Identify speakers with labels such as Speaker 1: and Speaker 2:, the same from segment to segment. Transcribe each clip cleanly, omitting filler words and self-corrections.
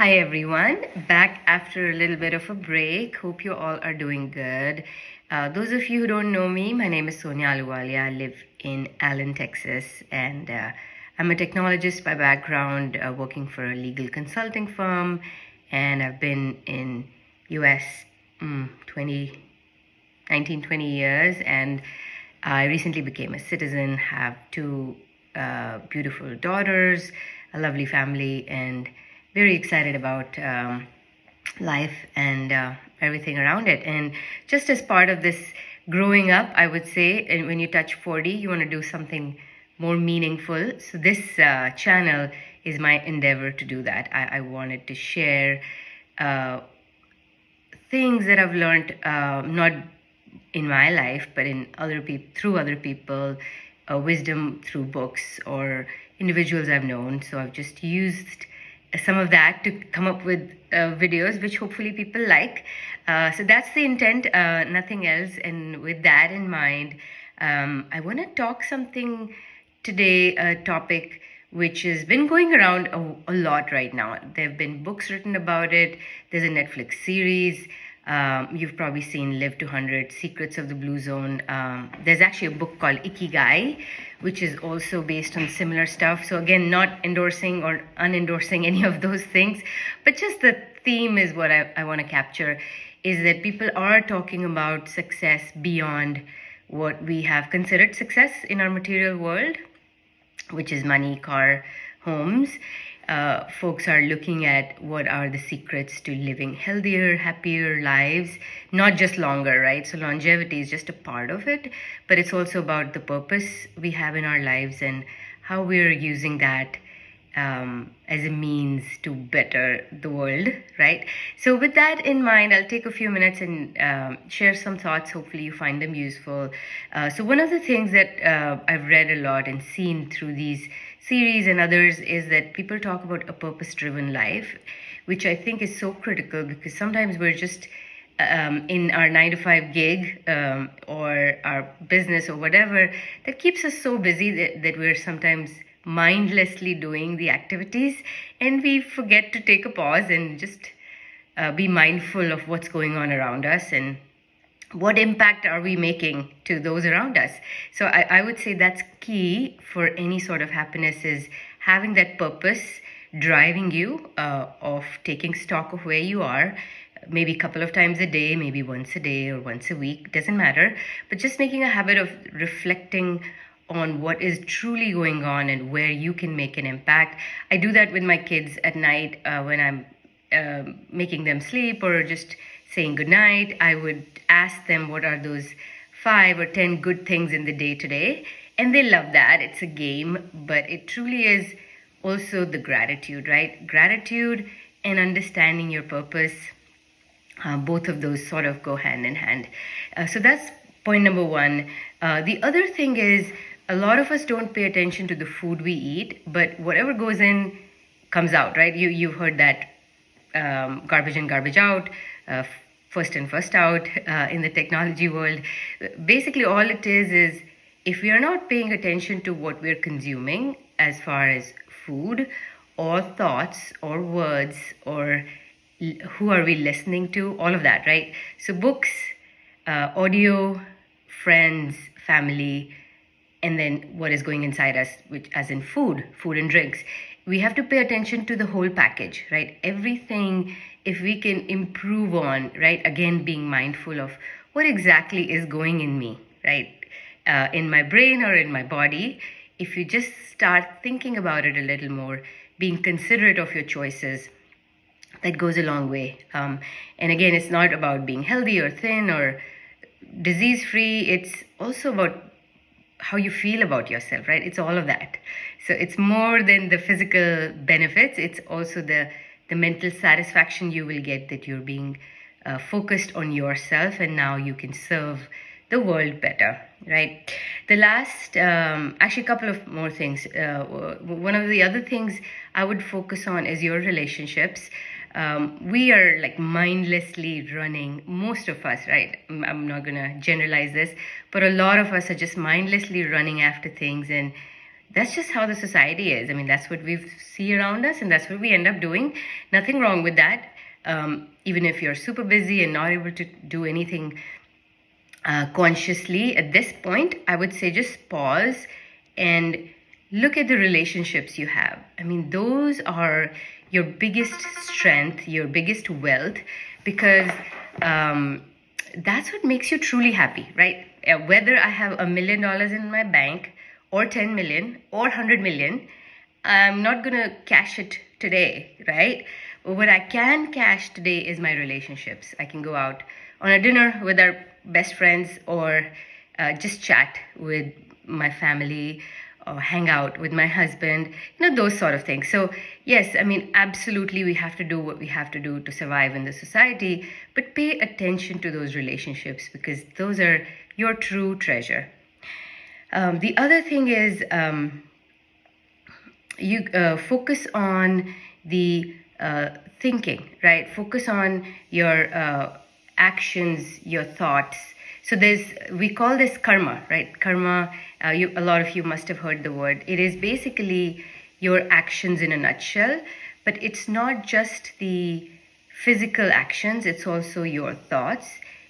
Speaker 1: Hi everyone, back after a little bit of a break. Hope you all are doing good. Those of you who don't know me, my name is Sonia Aluwalia. I live in Allen, Texas, and I'm a technologist by background, working for a legal consulting firm, and I've been in US 20 19, 20 years, and I recently became a citizen, have two beautiful daughters, a lovely family, and very excited about life and everything around it. And just as part of this growing up, I would say, and when you touch 40, you want to do something more meaningful. So this channel is my endeavor to do that. I wanted to share things that I've learned, not in my life, but in other people, through other people, wisdom through books or individuals I've known. So I've just used some of that to come up with videos which hopefully people like. So that's the intent, nothing else. And with that in mind, I want to talk something today, a topic which has been going around a lot right now. There have been books written about it. There's a Netflix series. You've probably seen Live to 100, Secrets of the Blue Zone. There's actually a book called Ikigai, which is also based on similar stuff. So again, not endorsing or unendorsing any of those things, but just the theme is what I want to capture, is that people are talking about success beyond what we have considered success in our material world, which is money, car, homes. Folks are looking at what are the secrets to living healthier, happier lives, not just longer, right? So longevity is just a part of it, but it's also about the purpose we have in our lives and how we're using that as a means to better the world, right? So with that in mind, I'll take a few minutes and share some thoughts. Hopefully you find them useful. So one of the things that I've read a lot and seen through these series and others is that people talk about a purpose-driven life, which I think is so critical, because sometimes we're just in our 9 to 5 gig or our business or whatever that keeps us so busy that we're sometimes mindlessly doing the activities, and we forget to take a pause and just be mindful of what's going on around us and what impact are we making to those around us. So I would say that's key for any sort of happiness, is having that purpose driving you, of taking stock of where you are, maybe a couple of times a day, maybe once a day or once a week, doesn't matter, but just making a habit of reflecting on what is truly going on and where you can make an impact. I do that with my kids at night, when I'm making them sleep or just saying goodnight. I would ask them what are those 5 or 10 good things in the day today, and they love that. It's a game, but it truly is also the gratitude, right? Gratitude and understanding your purpose, both of those sort of go hand in hand. So that's point number one. The other thing is, a lot of us don't pay attention to the food we eat, but whatever goes in comes out, right? You've heard that, garbage in, garbage out, first in, first out, in the technology world. Basically, all it is if we are not paying attention to what we're consuming as far as food or thoughts or words, or who are we listening to, all of that, right? So books, audio, friends, family, and then what is going inside us, which as in food and drinks. We have to pay attention to the whole package, right? Everything, if we can improve on, right? Again, being mindful of what exactly is going in me, right? In my brain or in my body. If you just start thinking about it a little more, being considerate of your choices, that goes a long way. And again, it's not about being healthy or thin or disease-free. It's also about how you feel about yourself, right? It's all of that. So it's more than the physical benefits. It's also the mental satisfaction you will get that you're being focused on yourself, and now you can serve the world better, right? The last, actually a couple of more things. One of the other things I would focus on is your relationships. We are like mindlessly running, most of us, right? I'm not going to generalize this, but a lot of us are just mindlessly running after things, and that's just how the society is. I mean, that's what we see around us, and that's what we end up doing. Nothing wrong with that. Even if you're super busy and not able to do anything consciously at this point, I would say just pause and look at the relationships you have. I mean, those are your biggest strength, your biggest wealth, because that's what makes you truly happy, right? Whether I have $1 million in my bank or 10 million or 100 million, I'm not gonna cash it today, right? What I can cash today is my relationships. I can go out on a dinner with our best friends, or just chat with my family, or hang out with my husband, those sort of things. So, yes, I mean, absolutely, we have to do what we have to do to survive in the society, but pay attention to those relationships, because those are your true treasure. The other thing is, you focus on the thinking, right? Focus on your actions, your thoughts. So we call this karma, right? Karma, a lot of you must have heard the word. It is basically your actions in a nutshell, but it's not just the physical actions, it's also your thoughts,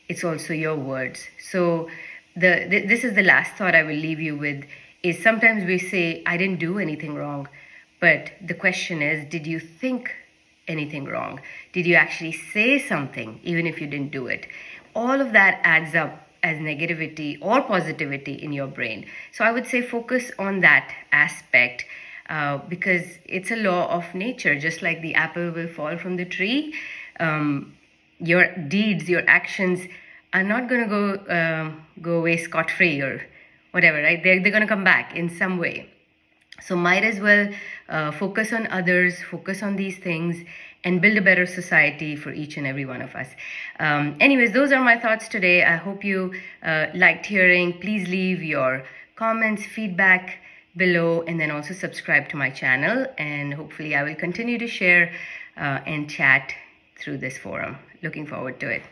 Speaker 1: it's also your words. So this is the last thought I will leave you with, is sometimes we say, I didn't do anything wrong. But the question is, did you think anything wrong? Did you actually say something, even if you didn't do it? All of that adds up as negativity or positivity in your brain. So I would say focus on that aspect, because it's a law of nature. Just like the apple will fall from the tree, your deeds, your actions are not going to go away scot-free or whatever, right? They're going to come back in some way. So might as well focus on others, focus on these things, and build a better society for each and every one of us. Anyways, those are my thoughts today. I hope you liked hearing. Please leave your comments, feedback below, and then also subscribe to my channel. And hopefully I will continue to share and chat through this forum. Looking forward to it.